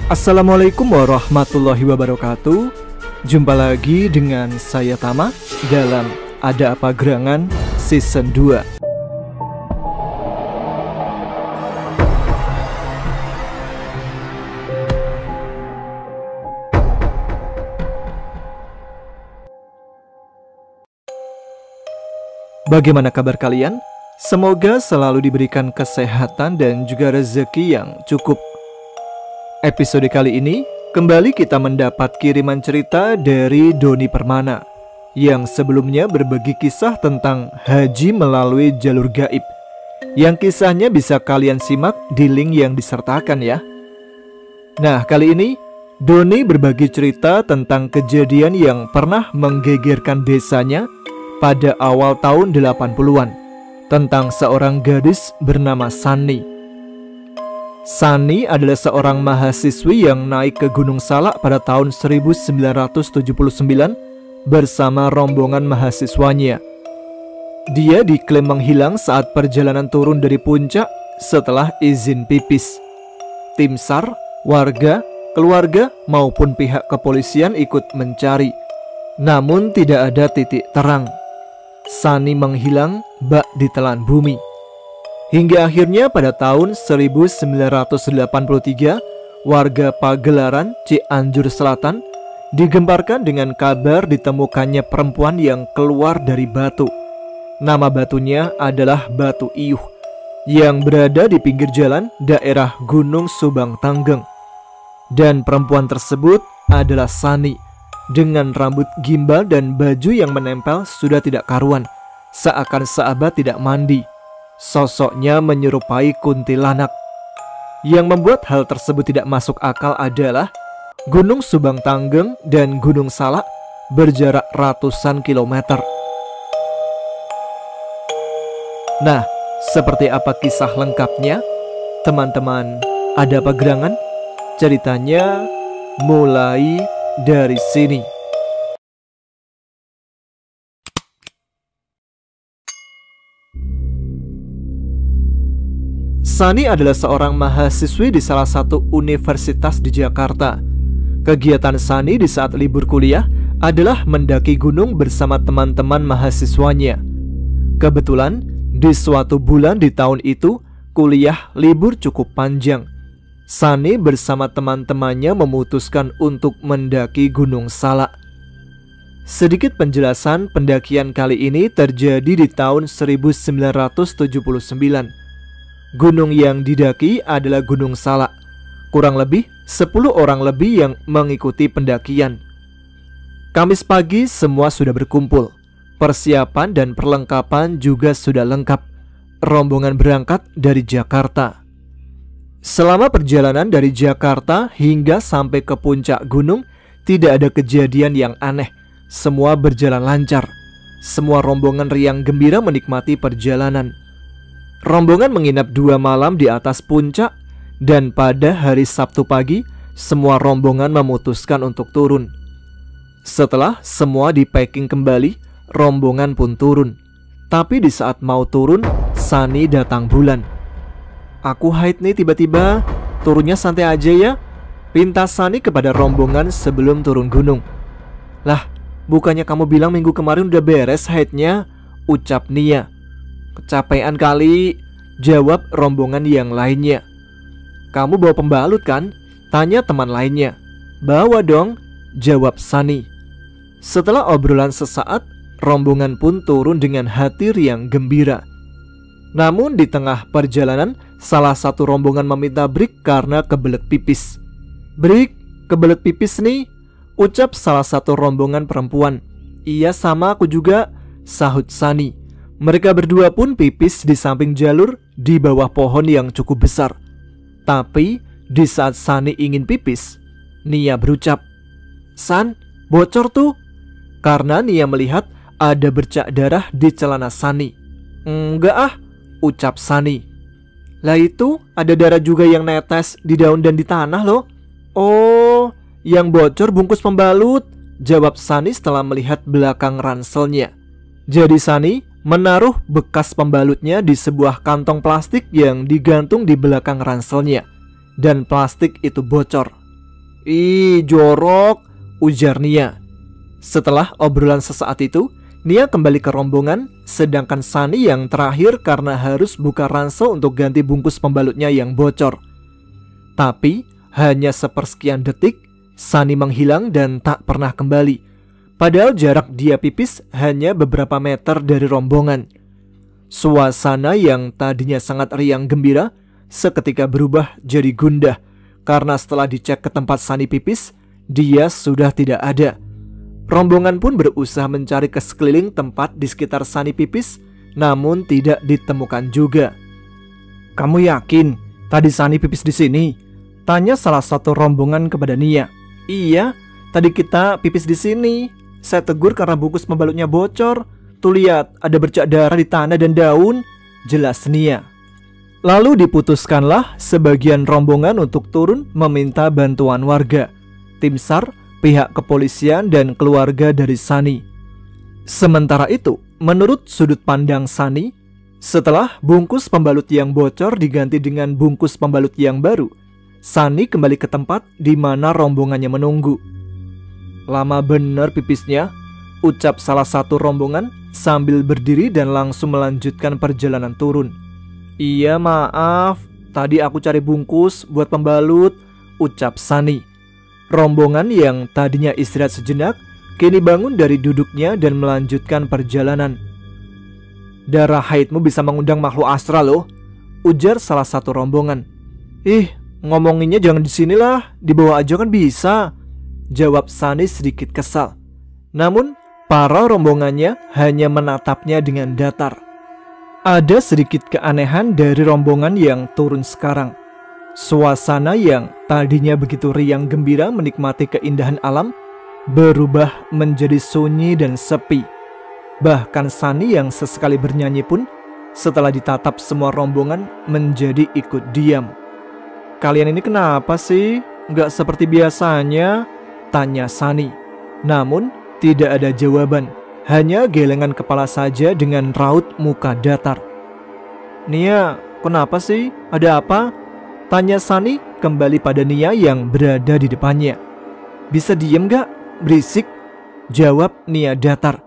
Assalamualaikum warahmatullahi wabarakatuh. Jumpa lagi dengan saya Tama dalam Ada Apa Gerangan Season 2. Bagaimana kabar kalian? Semoga selalu diberikan kesehatan dan juga rezeki yang cukup. Episode kali ini, kembali kita mendapat kiriman cerita dari Doni Permana yang sebelumnya berbagi kisah tentang haji melalui jalur gaib, yang kisahnya bisa kalian simak di link yang disertakan ya. Nah, kali ini Doni berbagi cerita tentang kejadian yang pernah menggegerkan desanya pada awal tahun 80-an, tentang seorang gadis bernama Sani. Sani adalah seorang mahasiswi yang naik ke Gunung Salak pada tahun 1979 bersama rombongan mahasiswanya. Dia diklaim menghilang saat perjalanan turun dari puncak setelah izin pipis. Tim SAR, warga, keluarga maupun pihak kepolisian ikut mencari, namun tidak ada titik terang. Sani menghilang bak ditelan bumi. Hingga akhirnya pada tahun 1983, warga Pagelaran, Cianjur Selatan digemparkan dengan kabar ditemukannya perempuan yang keluar dari batu. Nama batunya adalah Batu Iyuh, yang berada di pinggir jalan daerah Gunung Subang Tanggeng. Dan perempuan tersebut adalah Sani, dengan rambut gimbal dan baju yang menempel sudah tidak karuan, seakan sahabat tidak mandi. Sosoknya menyerupai kuntilanak. Yang membuat hal tersebut tidak masuk akal adalah Gunung Subang Tanggeng dan Gunung Salak berjarak ratusan kilometer. Nah, seperti apa kisah lengkapnya? Teman-teman, ada apa gerangan? Ceritanya mulai dari sini. Sani adalah seorang mahasiswi di salah satu universitas di Jakarta. Kegiatan Sani di saat libur kuliah adalah mendaki gunung bersama teman-teman mahasiswanya. Kebetulan, di suatu bulan di tahun itu, kuliah libur cukup panjang. Sani bersama teman-temannya memutuskan untuk mendaki Gunung Salak. Sedikit penjelasan, pendakian kali ini terjadi di tahun 1979. Gunung yang didaki adalah Gunung Salak. Kurang lebih 10 orang lebih yang mengikuti pendakian. Kamis pagi semua sudah berkumpul. Persiapan dan perlengkapan juga sudah lengkap. Rombongan berangkat dari Jakarta. Selama perjalanan dari Jakarta hingga sampai ke puncak gunung, tidak ada kejadian yang aneh. Semua berjalan lancar. Semua rombongan riang gembira menikmati perjalanan. Rombongan menginap 2 malam di atas puncak, dan pada hari Sabtu pagi, semua rombongan memutuskan untuk turun. Setelah semua di-packing kembali, rombongan pun turun. Tapi di saat mau turun, Sani datang bulan. "Aku haid nih tiba-tiba, turunnya santai aja ya," pinta Sani kepada rombongan sebelum turun gunung. "Lah, bukannya kamu bilang minggu kemarin udah beres haidnya?" ucap Nia. "Kecapean kali," jawab rombongan yang lainnya. "Kamu bawa pembalut kan?" tanya teman lainnya. "Bawa dong," jawab Sani. Setelah obrolan sesaat, rombongan pun turun dengan hati riang gembira. Namun di tengah perjalanan, salah satu rombongan meminta break karena kebelet pipis. "Break, kebelet pipis nih," ucap salah satu rombongan perempuan. "Iya, sama aku juga," sahut Sani. Mereka berdua pun pipis di samping jalur di bawah pohon yang cukup besar. Tapi di saat Sani ingin pipis, Nia berucap, "San, bocor tuh," karena Nia melihat ada bercak darah di celana Sani. "Enggak ah," ucap Sani. "Lah itu ada darah juga yang netes di daun dan di tanah loh." "Oh, yang bocor bungkus pembalut," jawab Sani setelah melihat belakang ranselnya. Jadi Sani menaruh bekas pembalutnya di sebuah kantong plastik yang digantung di belakang ranselnya. Dan plastik itu bocor. Ih, jorok, ujar Nia. Setelah obrolan sesaat itu, Nia kembali ke rombongan, sedangkan Sani yang terakhir karena harus buka ransel untuk ganti bungkus pembalutnya yang bocor. Tapi hanya sepersekian detik, Sani menghilang dan tak pernah kembali. Padahal jarak dia pipis hanya beberapa meter dari rombongan. Suasana yang tadinya sangat riang gembira seketika berubah jadi gundah, karena setelah dicek ke tempat Sani pipis, dia sudah tidak ada. Rombongan pun berusaha mencari ke sekeliling tempat di sekitar Sani pipis, namun tidak ditemukan juga. "Kamu yakin tadi Sani pipis di sini?" tanya salah satu rombongan kepada Nia. "Iya, tadi kita pipis di sini. Saya tegur karena bungkus pembalutnya bocor. Tuh lihat, ada bercak darah di tanah dan daun," jelas Nia. Lalu diputuskanlah sebagian rombongan untuk turun meminta bantuan warga, tim SAR, pihak kepolisian, dan keluarga dari Sani. Sementara itu, menurut sudut pandang Sani, setelah bungkus pembalut yang bocor diganti dengan bungkus pembalut yang baru, Sani kembali ke tempat di mana rombongannya menunggu. "Lama bener pipisnya," ucap salah satu rombongan sambil berdiri dan langsung melanjutkan perjalanan turun. "Iya, maaf, tadi aku cari bungkus buat pembalut," ucap Sani. Rombongan yang tadinya istirahat sejenak kini bangun dari duduknya dan melanjutkan perjalanan. "Darah haidmu bisa mengundang makhluk astral loh," ujar salah satu rombongan. "Ih, ngomonginnya jangan di sinilah, di bawah aja kan bisa," jawab Sani sedikit kesal. Namun para rombongannya hanya menatapnya dengan datar. Ada sedikit keanehan dari rombongan yang turun sekarang. Suasana yang tadinya begitu riang gembira menikmati keindahan alam berubah menjadi sunyi dan sepi. Bahkan Sani yang sesekali bernyanyi pun setelah ditatap semua rombongan menjadi ikut diam. "Kalian ini kenapa sih? Nggak seperti biasanya?" tanya Sani. Namun tidak ada jawaban, hanya gelengan kepala saja dengan raut muka datar. "Nia, kenapa sih? Ada apa?" tanya Sani kembali pada Nia yang berada di depannya. "Bisa diem gak? Berisik," jawab Nia datar.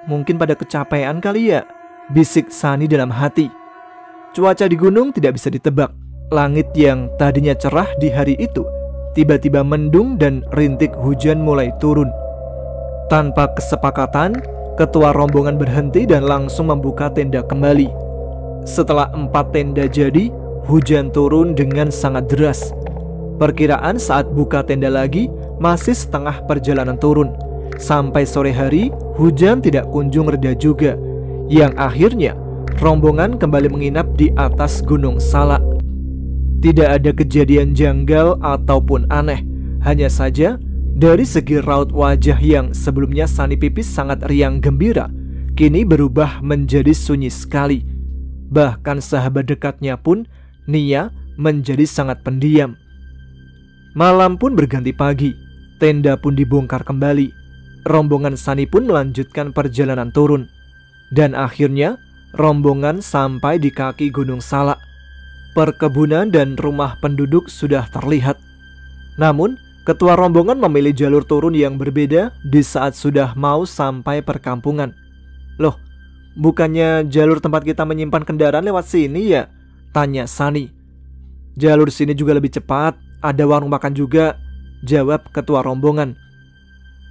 "Mungkin pada kecapean kali ya," bisik Sani dalam hati. Cuaca di gunung tidak bisa ditebak. Langit yang tadinya cerah di hari itu tiba-tiba mendung dan rintik hujan mulai turun. Tanpa kesepakatan, ketua rombongan berhenti dan langsung membuka tenda kembali. Setelah 4 tenda jadi, hujan turun dengan sangat deras. Perkiraan saat buka tenda lagi masih setengah perjalanan turun. Sampai sore hari, hujan tidak kunjung reda juga, yang akhirnya rombongan kembali menginap di atas Gunung Salak. Tidak ada kejadian janggal ataupun aneh, hanya saja dari segi raut wajah yang sebelumnya Sani pipis sangat riang gembira, kini berubah menjadi sunyi sekali. Bahkan sahabat dekatnya pun, Nia, menjadi sangat pendiam. Malam pun berganti pagi, tenda pun dibongkar kembali. Rombongan Sani pun melanjutkan perjalanan turun. Dan akhirnya, rombongan sampai di kaki Gunung Salak. Perkebunan dan rumah penduduk sudah terlihat. Namun, ketua rombongan memilih jalur turun yang berbeda di saat sudah mau sampai perkampungan. "Loh, bukannya jalur tempat kita menyimpan kendaraan lewat sini ya?" tanya Sani. "Jalur sini juga lebih cepat, ada warung makan juga," jawab ketua rombongan.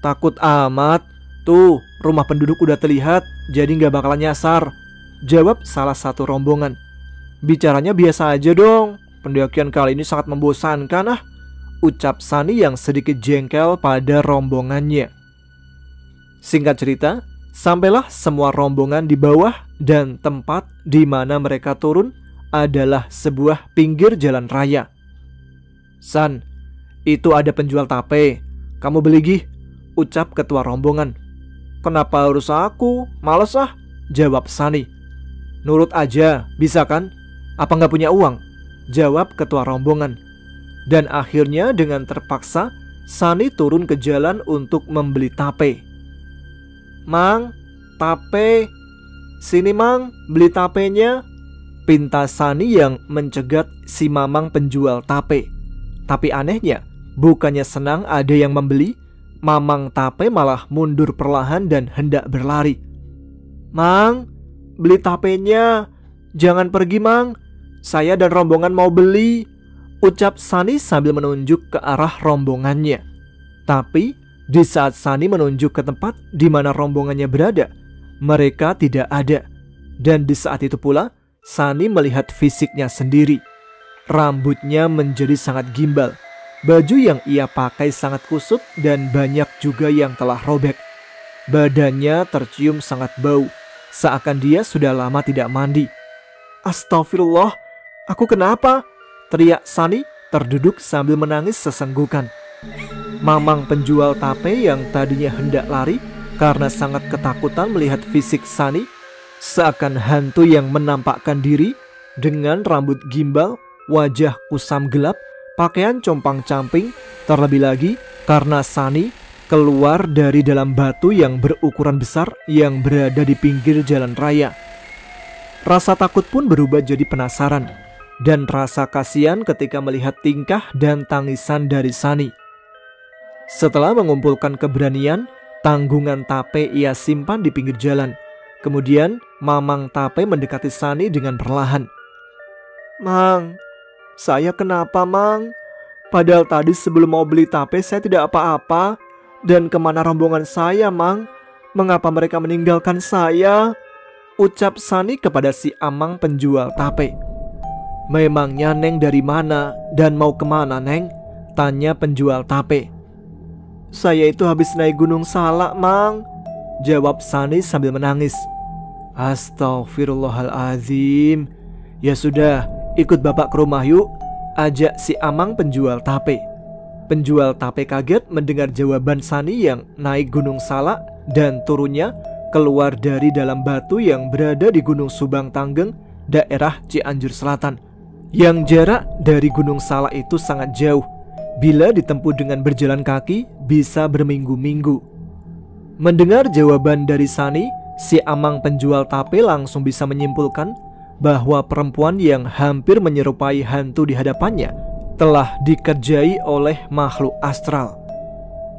"Takut amat, tuh rumah penduduk udah terlihat, jadi gak bakalan nyasar," jawab salah satu rombongan. "Bicaranya biasa aja dong, pendakian kali ini sangat membosankan ucap Sani yang sedikit jengkel pada rombongannya. Singkat cerita, sampailah semua rombongan di bawah dan tempat di mana mereka turun adalah sebuah pinggir jalan raya. "San, itu ada penjual tape, kamu beli gih," ucap ketua rombongan. "Kenapa harus aku? Males jawab Sani. "Nurut aja, bisa kan? Apa nggak punya uang?" jawab ketua rombongan. Dan akhirnya dengan terpaksa Sani turun ke jalan untuk membeli tape. "Mang, tape. Sini Mang, beli tapenya," pinta Sani yang mencegat si mamang penjual tape. Tapi anehnya, Bukannya senang ada yang membeli, Mamang Tape malah mundur perlahan dan hendak berlari. "Mang, beli tapenya. Jangan pergi, Mang. Saya dan rombongan mau beli," ucap Sani sambil menunjuk ke arah rombongannya. Tapi di saat Sani menunjuk ke tempat di mana rombongannya berada, mereka tidak ada. Dan di saat itu pula Sani melihat fisiknya sendiri. Rambutnya menjadi sangat gimbal. Baju yang ia pakai sangat kusut dan banyak juga yang telah robek. Badannya tercium sangat bau, seakan dia sudah lama tidak mandi. "Astagfirullah, aku kenapa?" teriak Sani terduduk sambil menangis sesenggukan. Mamang penjual tape yang tadinya hendak lari karena sangat ketakutan melihat fisik Sani, seakan hantu yang menampakkan diri dengan rambut gimbal, wajah kusam gelap, pakaian compang-camping, terlebih lagi karena Sani keluar dari dalam batu yang berukuran besar yang berada di pinggir jalan raya. Rasa takut pun berubah jadi penasaran dan rasa kasihan ketika melihat tingkah dan tangisan dari Sani. Setelah mengumpulkan keberanian, tanggungan tape ia simpan di pinggir jalan. Kemudian Mamang Tape mendekati Sani dengan perlahan. "Mang, saya kenapa, Mang? Padahal tadi sebelum mau beli tape saya tidak apa-apa. Dan kemana rombongan saya, Mang? Mengapa mereka meninggalkan saya?" ucap Sani kepada si Amang penjual tape. "Memangnya Neng dari mana dan mau kemana, Neng?" tanya penjual tape. "Saya itu habis naik Gunung Salak, Mang," jawab Sani sambil menangis. "Astagfirullahalazim. Ya sudah, ikut bapak ke rumah yuk," ajak si Amang penjual tape. Penjual tape kaget mendengar jawaban Sani yang naik Gunung Salak dan turunnya keluar dari dalam batu yang berada di Gunung Subang Tanggeng, daerah Cianjur Selatan, yang jarak dari Gunung Salak itu sangat jauh. Bila ditempuh dengan berjalan kaki bisa berminggu-minggu. Mendengar jawaban dari Sani, si Amang penjual tape langsung bisa menyimpulkan bahwa perempuan yang hampir menyerupai hantu di hadapannya telah dikerjai oleh makhluk astral.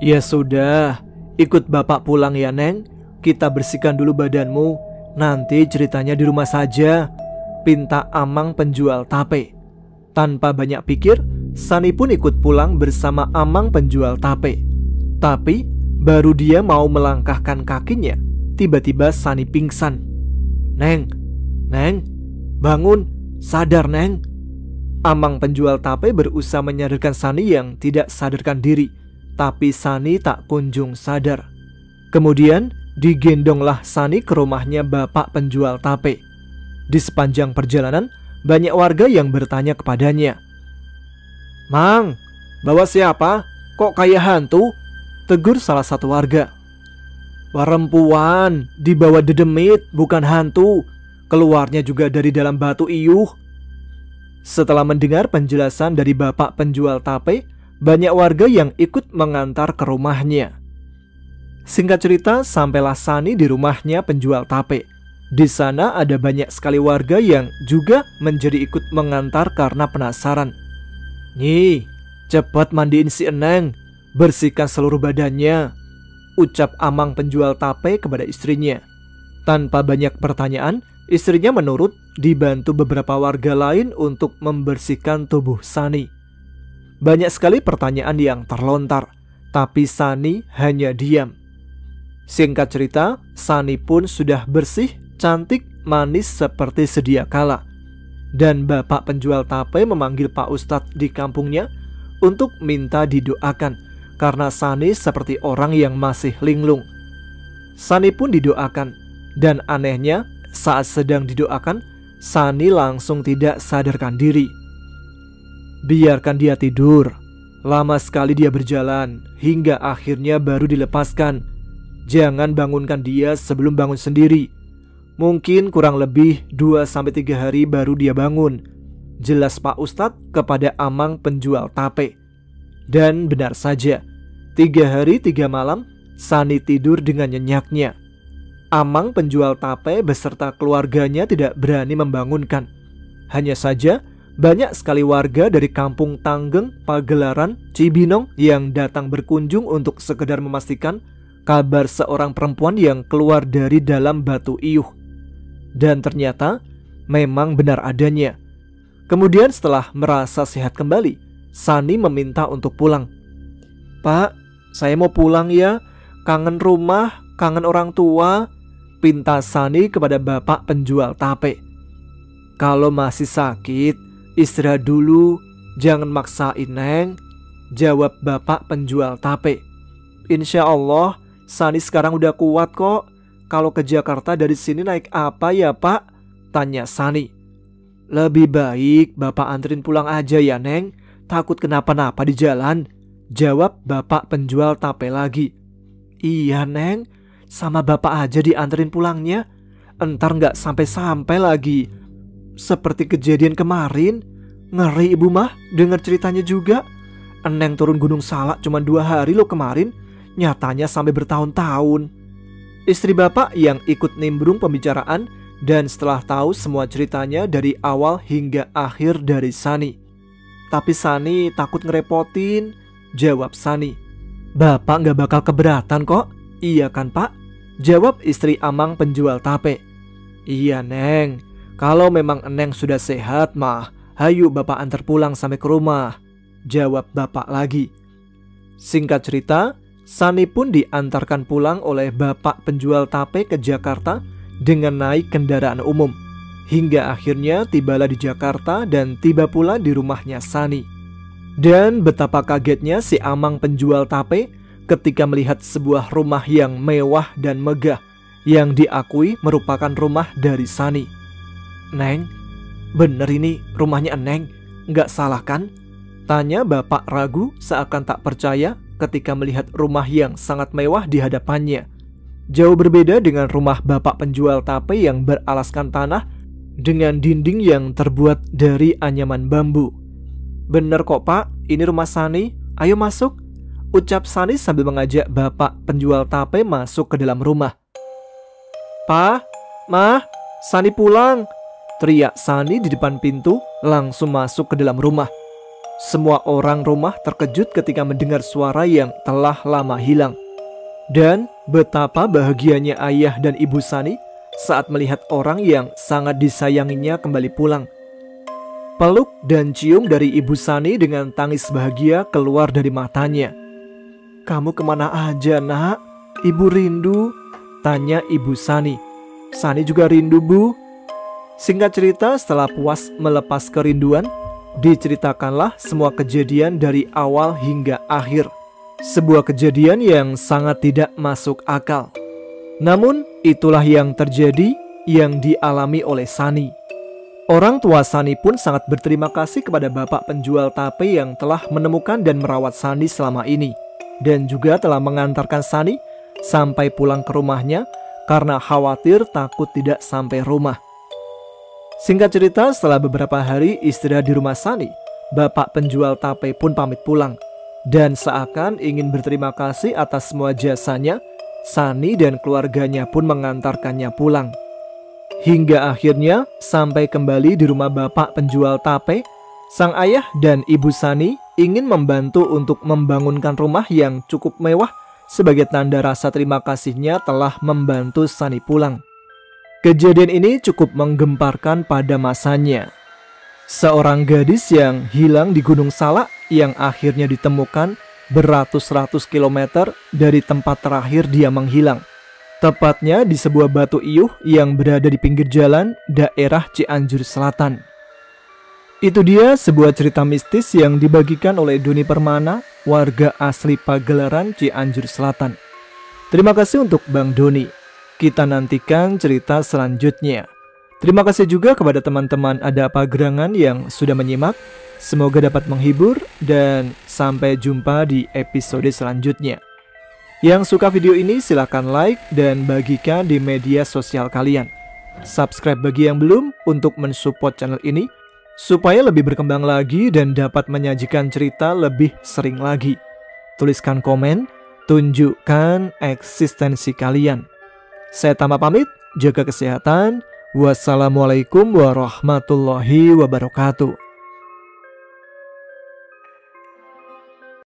"Ya sudah, ikut bapak pulang ya, Neng. Kita bersihkan dulu badanmu. Nanti ceritanya di rumah saja," pinta Amang penjual tape. Tanpa banyak pikir, Sani pun ikut pulang bersama Amang penjual tape. Tapi baru dia mau melangkahkan kakinya, tiba-tiba Sani pingsan. Neng, bangun, sadar Neng." Amang penjual tape berusaha menyadarkan Sani yang tidak sadarkan diri, tapi Sani tak kunjung sadar. Kemudian digendonglah Sani ke rumahnya bapak penjual tape. Di sepanjang perjalanan, banyak warga yang bertanya kepadanya. "Mang, bawa siapa? Kok kayak hantu?" tegur salah satu warga. "Perempuan, dibawa dedemit, bukan hantu. Keluarnya juga dari dalam batu iuh." Setelah mendengar penjelasan dari bapak penjual tape, banyak warga yang ikut mengantar ke rumahnya. Singkat cerita, sampailah Sani di rumahnya penjual tape. Di sana ada banyak sekali warga yang juga menjadi ikut mengantar karena penasaran. "Nyi, cepat mandiin si Eneng, bersihkan seluruh badannya," ucap Amang penjual tape kepada istrinya. Tanpa banyak pertanyaan, istrinya menurut, dibantu beberapa warga lain untuk membersihkan tubuh Sani. Banyak sekali pertanyaan yang terlontar, tapi Sani hanya diam. Singkat cerita, Sani pun sudah bersih, cantik, manis seperti sedia kala. Dan bapak penjual tape memanggil Pak Ustadz di kampungnya untuk minta didoakan, karena Sani seperti orang yang masih linglung. Sani pun didoakan, dan anehnya saat sedang didoakan, Sani langsung tidak sadarkan diri. Biarkan dia tidur. Lama sekali dia berjalan, hingga akhirnya baru dilepaskan. Jangan bangunkan dia sebelum bangun sendiri. Mungkin kurang lebih 2-3 hari baru dia bangun, jelas Pak Ustadz kepada Amang penjual tape. Dan benar saja, 3 hari 3 malam Sani tidur dengan nyenyaknya. Amang penjual tape beserta keluarganya tidak berani membangunkan. Hanya saja banyak sekali warga dari kampung Tanggeng, Pagelaran, Cibinong yang datang berkunjung untuk sekedar memastikan kabar seorang perempuan yang keluar dari dalam batu iyuh. Dan ternyata memang benar adanya. Kemudian setelah merasa sehat kembali, Sani meminta untuk pulang. "Pak, saya mau pulang ya, kangen rumah, kangen orang tua," pinta Sani kepada bapak penjual tape. "Kalau masih sakit, istirahat dulu, jangan maksain Neng," jawab bapak penjual tape. "Insya Allah, Sani sekarang udah kuat kok. Kalau ke Jakarta dari sini naik apa ya Pak?" tanya Sani. "Lebih baik bapak anterin pulang aja ya Neng, takut kenapa-napa di jalan," jawab bapak penjual tape lagi. "Iya Neng, sama bapak aja dianterin pulangnya, entar gak sampai-sampai lagi. Seperti kejadian kemarin, ngeri ibu mah dengar ceritanya juga. Eneng turun Gunung Salak cuma 2 hari loh kemarin, nyatanya sampai bertahun-tahun." Istri bapak yang ikut nimbrung pembicaraan dan setelah tahu semua ceritanya dari awal hingga akhir dari Sani. "Tapi Sani takut ngerepotin," jawab Sani. "Bapak gak bakal keberatan kok, iya kan Pak?" jawab istri Amang penjual tape. "Iya Neng, kalau memang Eneng sudah sehat mah, hayu bapak antar pulang sampai ke rumah," jawab bapak lagi. Singkat cerita, Sani pun diantarkan pulang oleh bapak penjual tape ke Jakarta dengan naik kendaraan umum. Hingga akhirnya tibalah di Jakarta dan tiba pula di rumahnya Sani. Dan betapa kagetnya si Amang penjual tape ketika melihat sebuah rumah yang mewah dan megah yang diakui merupakan rumah dari Sani. "Neng, bener ini rumahnya Eneng, nggak salah kan?" tanya bapak ragu seakan tak percaya ketika melihat rumah yang sangat mewah di hadapannya. Jauh berbeda dengan rumah bapak penjual tape yang beralaskan tanah dengan dinding yang terbuat dari anyaman bambu. "Bener kok Pak, ini rumah Sani, ayo masuk," ucap Sani sambil mengajak bapak penjual tape masuk ke dalam rumah. "Pa, Mah, Sani pulang," teriak Sani di depan pintu langsung masuk ke dalam rumah. Semua orang rumah terkejut ketika mendengar suara yang telah lama hilang. Dan betapa bahagianya ayah dan ibu Sani saat melihat orang yang sangat disayanginya kembali pulang. Peluk dan cium dari ibu Sani dengan tangis bahagia keluar dari matanya. "Kamu kemana aja nak? Ibu rindu," tanya ibu Sani. "Sani juga rindu Bu." Singkat cerita, setelah puas melepas kerinduan, diceritakanlah semua kejadian dari awal hingga akhir. Sebuah kejadian yang sangat tidak masuk akal. Namun itulah yang terjadi, yang dialami oleh Sani. Orang tua Sani pun sangat berterima kasih kepada bapak penjual tape yang telah menemukan dan merawat Sani selama ini, dan juga telah mengantarkan Sani sampai pulang ke rumahnya karena khawatir takut tidak sampai rumah. Singkat cerita, setelah beberapa hari istirahat di rumah Sani, bapak penjual tape pun pamit pulang. Dan seakan ingin berterima kasih atas semua jasanya, Sani dan keluarganya pun mengantarkannya pulang. Hingga akhirnya sampai kembali di rumah bapak penjual tape, sang ayah dan ibu Sani ingin membantu untuk membangunkan rumah yang cukup mewah sebagai tanda rasa terima kasihnya telah membantu Sani pulang. Kejadian ini cukup menggemparkan pada masanya. Seorang gadis yang hilang di Gunung Salak yang akhirnya ditemukan beratus-ratus kilometer dari tempat terakhir dia menghilang. Tepatnya di sebuah batu iyuh yang berada di pinggir jalan daerah Cianjur Selatan. Itu dia sebuah cerita mistis yang dibagikan oleh Doni Permana, warga asli Pagelaran, Cianjur Selatan. Terima kasih untuk Bang Doni. Kita nantikan cerita selanjutnya. Terima kasih juga kepada teman-teman Ada Apa Gerangan yang sudah menyimak. Semoga dapat menghibur dan sampai jumpa di episode selanjutnya. Yang suka video ini silahkan like dan bagikan di media sosial kalian. Subscribe bagi yang belum untuk mensupport channel ini supaya lebih berkembang lagi dan dapat menyajikan cerita lebih sering lagi. Tuliskan komen, tunjukkan eksistensi kalian. Saya Tama pamit, jaga kesehatan. Wassalamualaikum warahmatullahi wabarakatuh.